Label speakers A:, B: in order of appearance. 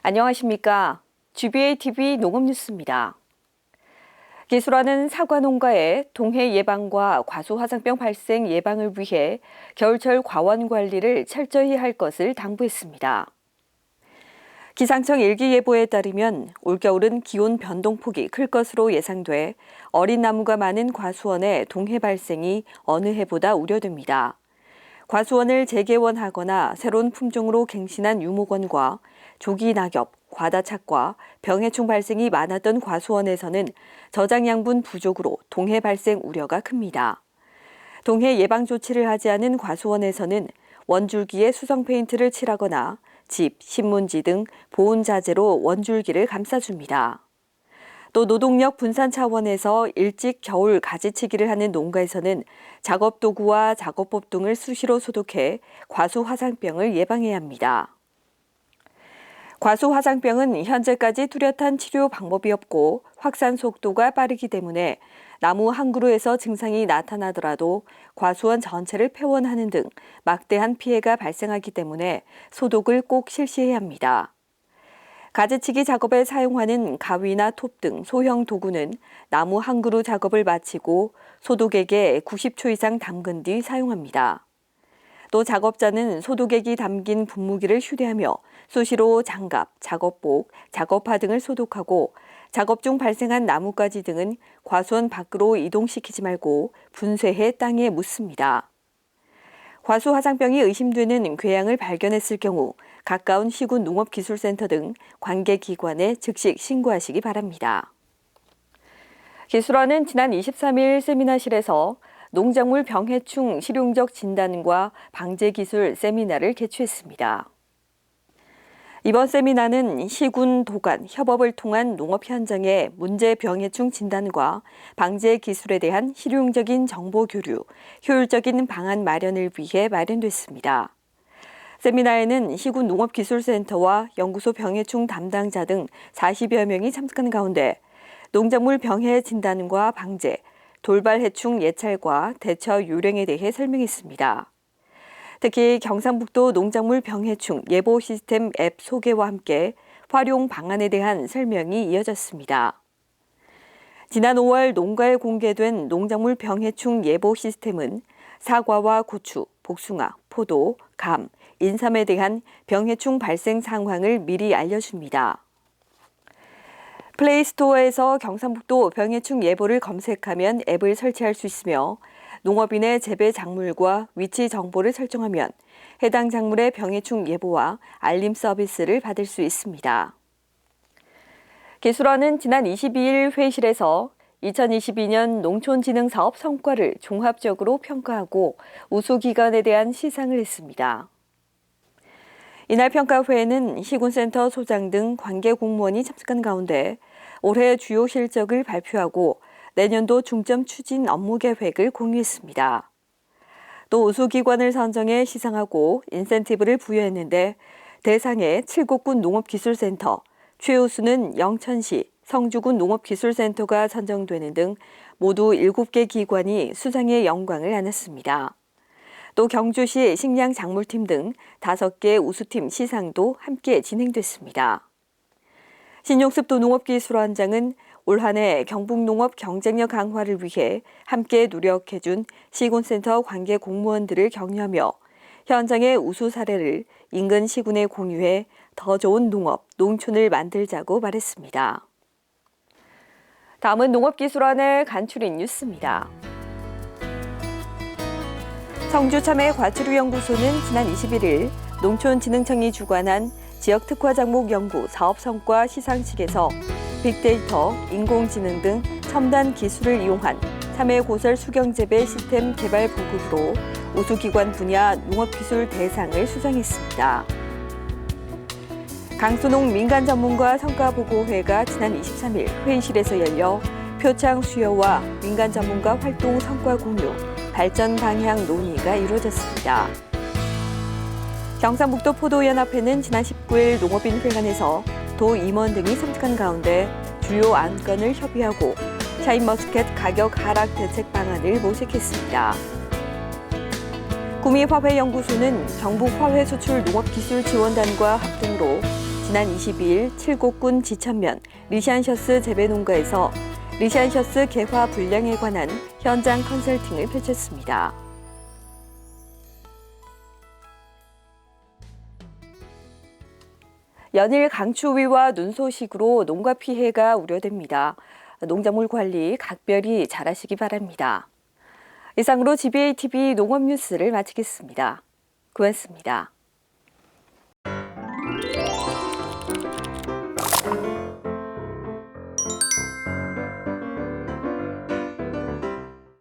A: 안녕하십니까. GBA-TV 농업뉴스입니다. 기술원은 사과 농가의 동해 예방과 과수화상병 발생 예방을 위해 겨울철 과원 관리를 철저히 할 것을 당부했습니다. 기상청 일기예보에 따르면 올겨울은 기온 변동폭이 클 것으로 예상돼 어린 나무가 많은 과수원의 동해 발생이 어느 해보다 우려됩니다. 과수원을 재개원하거나 새로운 품종으로 갱신한 유목원과 조기 낙엽, 과다착과 병해충 발생이 많았던 과수원에서는 저장 양분 부족으로 동해 발생 우려가 큽니다. 동해 예방 조치를 하지 않은 과수원에서는 원줄기에 수성 페인트를 칠하거나 집, 신문지 등 보온 자재로 원줄기를 감싸줍니다. 또 노동력 분산 차원에서 일찍 겨울 가지치기를 하는 농가에서는 작업 도구와 작업법 등을 수시로 소독해 과수화상병을 예방해야 합니다. 과수화상병은 현재까지 뚜렷한 치료 방법이 없고 확산 속도가 빠르기 때문에 나무 한 그루에서 증상이 나타나더라도 과수원 전체를 폐원하는 등 막대한 피해가 발생하기 때문에 소독을 꼭 실시해야 합니다. 가지치기 작업에 사용하는 가위나 톱 등 소형 도구는 나무 한 그루 작업을 마치고 소독액에 90초 이상 담근 뒤 사용합니다. 또 작업자는 소독액이 담긴 분무기를 휴대하며 수시로 장갑, 작업복, 작업화 등을 소독하고 작업 중 발생한 나뭇가지 등은 과수원 밖으로 이동시키지 말고 분쇄해 땅에 묻습니다. 과수화상병이 의심되는 궤양을 발견했을 경우 가까운 시군 농업기술센터 등 관계기관에 즉시 신고하시기 바랍니다. 기술원은 지난 23일 세미나실에서 농작물 병해충 실용적 진단과 방제 기술 세미나를 개최했습니다. 이번 세미나는 시군, 도간, 협업을 통한 농업 현장의 문제 병해충 진단과 방제 기술에 대한 실용적인 정보 교류, 효율적인 방안 마련을 위해 마련됐습니다. 세미나에는 시군 농업기술센터와 연구소 병해충 담당자 등 40여 명이 참석한 가운데 농작물 병해 진단과 방제, 돌발 해충 예찰과 대처 요령에 대해 설명했습니다. 특히 경상북도 농작물 병해충 예보 시스템 앱 소개와 함께 활용 방안에 대한 설명이 이어졌습니다. 지난 5월 농가에 공개된 농작물 병해충 예보 시스템은 사과와 고추, 복숭아, 포도, 감, 인삼에 대한 병해충 발생 상황을 미리 알려줍니다. 플레이스토어에서 경상북도 병해충 예보를 검색하면 앱을 설치할 수 있으며 농업인의 재배 작물과 위치 정보를 설정하면 해당 작물의 병해충 예보와 알림 서비스를 받을 수 있습니다. 기술원은 지난 22일 회의실에서 2022년 농촌진흥사업 성과를 종합적으로 평가하고 우수기관에 대한 시상을 했습니다. 이날 평가회에는 시군센터 소장 등 관계 공무원이 참석한 가운데 올해 주요 실적을 발표하고 내년도 중점 추진 업무 계획을 공유했습니다. 또 우수기관을 선정해 시상하고 인센티브를 부여했는데 대상에 칠곡군 농업기술센터, 최우수는 영천시, 성주군 농업기술센터가 선정되는 등 모두 7개 기관이 수상의 영광을 안았습니다. 또 경주시 식량작물팀 등 5개 우수팀 시상도 함께 진행됐습니다. 신용습도 농업기술원장은 올 한 해 경북농업 경쟁력 강화를 위해 함께 노력해준 시군센터 관계 공무원들을 격려하며 현장의 우수 사례를 인근 시군에 공유해 더 좋은 농업, 농촌을 만들자고 말했습니다. 다음은 농업기술원의 간추린 뉴스입니다. 성주참외과출루연구소는 지난 21일 농촌진흥청이 주관한 지역특화작목 연구 사업성과 시상식에서 빅데이터, 인공지능 등 첨단 기술을 이용한 참외고설 수경재배 시스템 개발 보급으로 우수기관 분야 농업기술 대상을 수상했습니다. 강수농 민간전문가 성과보고회가 지난 23일 회의실에서 열려 표창 수여와 민간전문가 활동 성과 공유, 발전 방향 논의가 이루어졌습니다. 경상북도 포도연합회는 지난 19일 농업인 회관에서 도 임원 등이 참석한 가운데 주요 안건을 협의하고 샤인머스켓 가격 하락 대책 방안을 모색했습니다. 구미화훼연구소는 경북화훼수출 농업기술지원단과 합동으로 지난 22일 칠곡군 지천면 리시안셔스 재배농가에서 리시안셔스 개화 분량에 관한 현장 컨설팅을 펼쳤습니다. 연일 강추위와 눈 소식으로 농가 피해가 우려됩니다. 농작물 관리 각별히 잘하시기 바랍니다. 이상으로 GBATV 농업뉴스를 마치겠습니다. 고맙습니다.